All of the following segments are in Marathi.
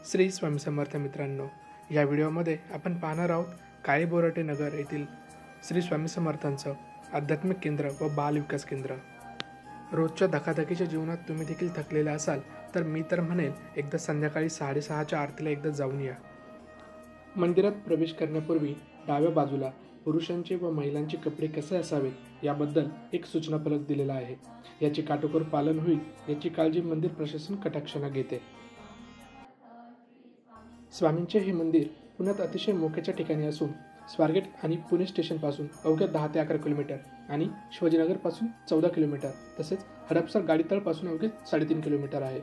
श्री स्वामी समर्थ मित्रांनो, या व्हिडिओमध्ये आपण पाहणार आहोत काळे बोराटे नगर येथील श्री स्वामी समर्थांचं आध्यात्मिक केंद्र व बाल विकास केंद्र। रोजच्या धकाधकीच्या जीवनात तुम्ही देखील थकलेले असाल तर मी तर म्हणेल एकदा संध्याकाळी 6:30च्या आरतीला एकदा जाऊन या। मंदिरात प्रवेश करण्यापूर्वी डाव्या बाजूला पुरुषांचे व महिलांचे कपडे कसे असावेत याबद्दल एक सूचना फलक दिलेला आहे। याचे काटेकोर पालन होईल याची काळजी मंदिर प्रशासन कटाक्षाने घेते। स्वामींचे हे मंदिर पुण्यात अतिशय मोक्याच्या ठिकाणी असून स्वारगेट आणि पुणे स्टेशनपासून अवघ्या 10 ते 11 किलोमीटर आणि शिवाजीनगरपासून 14 किलोमीटर तसेच हडपसर गाडीतळपासून अवघे 3.5 किलोमीटर आहे।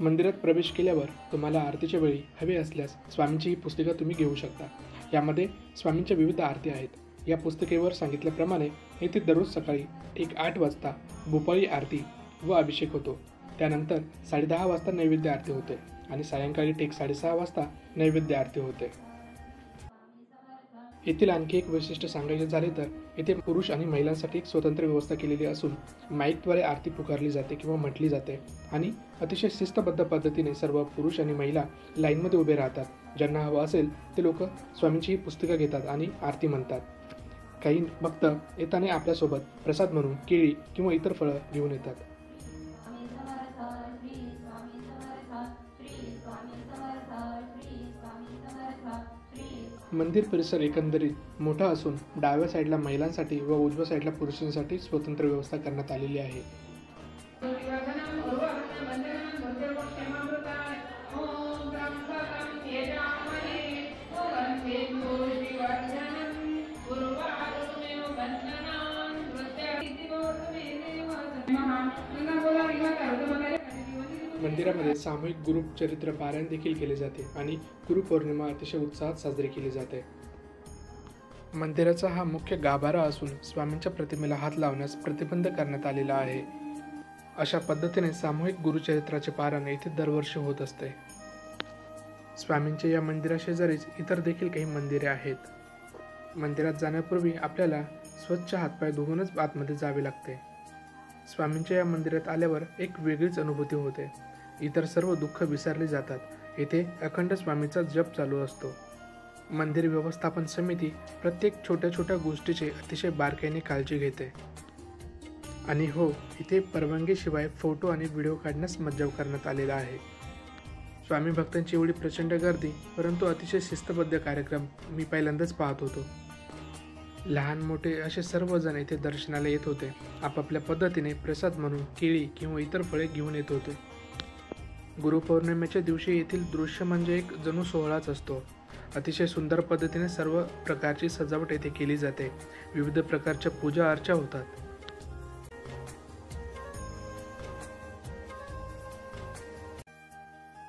मंदिरात प्रवेश केल्यावर तुम्हाला आरतीच्या वेळी हवे असल्यास स्वामींची ही पुस्तिका तुम्ही घेऊ शकता। यामध्ये स्वामींच्या विविध आरती आहेत। या पुस्तिकेवर सांगितल्याप्रमाणे येथे दररोज सकाळी ठीक 8 वाजता भोपाळी आरती व अभिषेक होतो। त्यानंतर 10:30 वाजता नैवेद्य आरती होते आणि सायंकाळी ठीक 6:30 वाजता नैवेद्य आरती होते। येथील आणखी एक वैशिष्ट्य सांगायचे झाले तर येथे पुरुष आणि महिलांसाठी एक स्वतंत्र व्यवस्था केलेली असून माईकद्वारे आरती पुकारली जाते किंवा म्हटली जाते आणि अतिशय शिस्तबद्ध पद्धतीने सर्व पुरुष आणि महिला लाईनमध्ये उभे राहतात। ज्यांना हवं असेल ते लोक स्वामींची ही पुस्तिका घेतात आणि आरती म्हणतात। काही भक्त येताना आपल्यासोबत प्रसाद म्हणून केळी किंवा इतर फळं घेऊन येतात। मंदिर परिसर एकंदरीत मोठा असून डाव्या साईडला महिलांसाठी व उजव्या साईडला पुरुषांसाठी स्वतंत्र व्यवस्था करण्यात आलेली आहे। मंदिरामध्ये सामूहिक गुरुचरित्र पारायण देखील केले जाते आणि गुरुपौर्णिमा अतिशय उत्साहात साजरी केली जाते। मंदिराचा हा मुख्य गाभारा असून स्वामींच्या प्रतिमेला हात लावण्यास प्रतिबंध करण्यात आलेला आहे। अशा पद्धतीने सामूहिक गुरुचरित्राचे पारायण येथे दरवर्षी होत असते। स्वामींच्या या मंदिराशेजारीच इतर देखील काही मंदिरे आहेत। मंदिरात जाण्यापूर्वी आपल्याला स्वच्छ हातपाय धुवूनच आतमध्ये जावे लागते। स्वामींच्या या मंदिरात आल्यावर एक वेगळीच अनुभूती होते। इतर सर्व दुःख विसरले जातात। येथे अखंड स्वामीचा जप चालू असतो। मंदिर व्यवस्थापन समिती प्रत्येक छोट्या गोष्टीची अतिशय बारकाईने काळजी घेते आणि हो, इथे परवानगीशिवाय फोटो आणि व्हिडिओ काढण्यास मज्जाव करण्यात आलेला आहे। स्वामी भक्तांची एवढी प्रचंड गर्दी परंतु अतिशय शिस्तबद्ध कार्यक्रम मी पहिल्यांदाच पाहत होतो। लहान मोठे असे सर्वजण येथे दर्शनाला येत होते। आपापल्या पद्धतीने प्रसाद म्हणून केळी किंवा इतर फळे घेऊन येत होते। गुरुपौर्णिमेच्या दिवशी येथील दृश्य म्हणजे एक जणू सोहळाच असतो। अतिशय सुंदर पद्धतीने सर्व प्रकारची सजावट येथे केली जाते। विविध प्रकारच्या पूजा अर्चा होतात।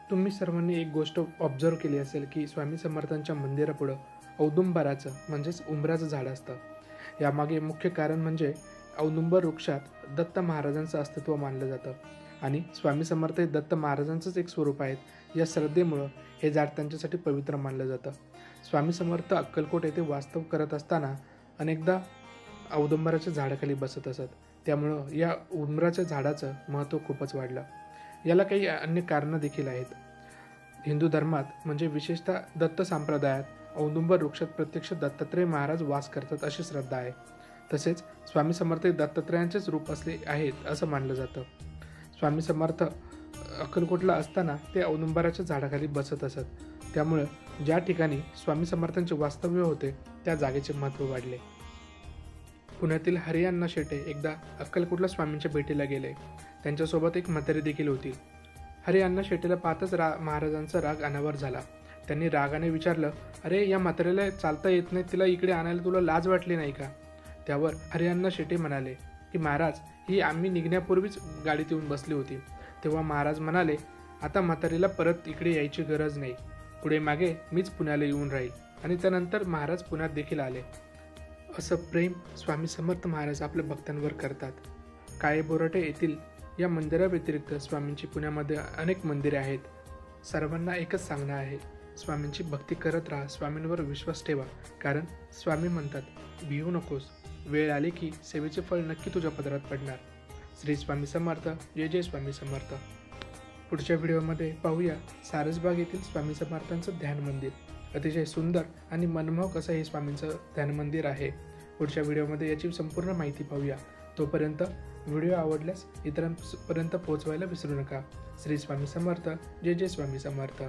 तुम्ही सर्वांनी एक गोष्ट ऑब्झर्व केली असेल की स्वामी समर्थांच्या मंदिरापुढं औदुंबराचं म्हणजेच उंबराचं झाड असतं। यामागे मुख्य कारण म्हणजे औदुंबर वृक्षात दत्त महाराजांचं अस्तित्व मानलं जातं आणि स्वामी समर्थ हे दत्त महाराजांचंच एक स्वरूप आहेत। या श्रद्धेमुळं हे झाड त्यांच्यासाठी पवित्र मानलं जातं। स्वामी समर्थ अक्कलकोट येथे वास्तव करत असताना अनेकदा औदुंबराच्या झाडाखाली बसत असत। त्यामुळं या उंबराच्या झाडाचं महत्त्व खूपच वाढलं। याला काही अन्य कारणं देखील आहेत। हिंदू धर्मात म्हणजे विशेषतः दत्त संप्रदायात औदुंबर वृक्षात प्रत्यक्ष दत्तात्रय महाराज वास करतात अशी श्रद्धा आहे। तसेच स्वामी समर्थ दत्तात्रयांचेच रूप असले आहेत असं मानलं जातं। स्वामी समर्थ अक्कलकोटला असताना ते औदुंबराच्या झाडाखाली बसत असत। त्यामुळं ज्या ठिकाणी स्वामी समर्थांचे वास्तव्य होते त्या जागेचे महत्त्व वाढले। पुण्यातील हरिअण्णा शेटे एकदा अक्कलकोटला स्वामींच्या भेटीला गेले। त्यांच्यासोबत एक म्हातारी देखील होती। हरिअण्णा शेटेला पाहताच महाराजांचा राग अनावर झाला। त्यांनी रागाने विचारलं, अरे या म्हातारीला चालता येत नाही, तिला इकडे आणायला तुला लाज वाटली नाही का? त्यावर हरिअण्णा शेटे म्हणाले की महाराज, ही आम्ही निघण्यापूर्वीच गाडीत येऊन बसली होती। तेव्हा महाराज म्हणाले, आता म्हातारीला परत इकडे यायची गरज नाही, पुढे मागे मीच पुण्याला येऊन राहील। आणि त्यानंतर महाराज पुण्यात देखील आले। असं प्रेम स्वामी समर्थ महाराज आपल्या भक्तांवर करतात। काळे बोराटे येथील या मंदिराव्यतिरिक्त स्वामींची पुण्यामध्ये अनेक मंदिरे आहेत। सर्वांना एकच सांगणं आहे, स्वामींची भक्ती करत राहा, स्वामींवर विश्वास ठेवा, कारण स्वामी म्हणतात भिवू नकोस, वेळ आली की सेवेचे फळ नक्की तुझ्या पदरात पडणार। श्री स्वामी समर्थ। जय जय स्वामी समर्थ। पुढच्या व्हिडिओमध्ये पाहूया सारसबाग येथील स्वामी समर्थांचं ध्यान मंदिर. अतिशय सुंदर आणि मनमोहक असं हे स्वामींचं ध्यान मंदिर आहे. पुढच्या व्हिडिओमध्ये याची संपूर्ण माहिती पाहूया. तोपर्यंत व्हिडिओ आवडल्यास इतरांपर्यंत पोहोचवायला विसरू नका. श्री स्वामी समर्थ. जय जय स्वामी समर्थ.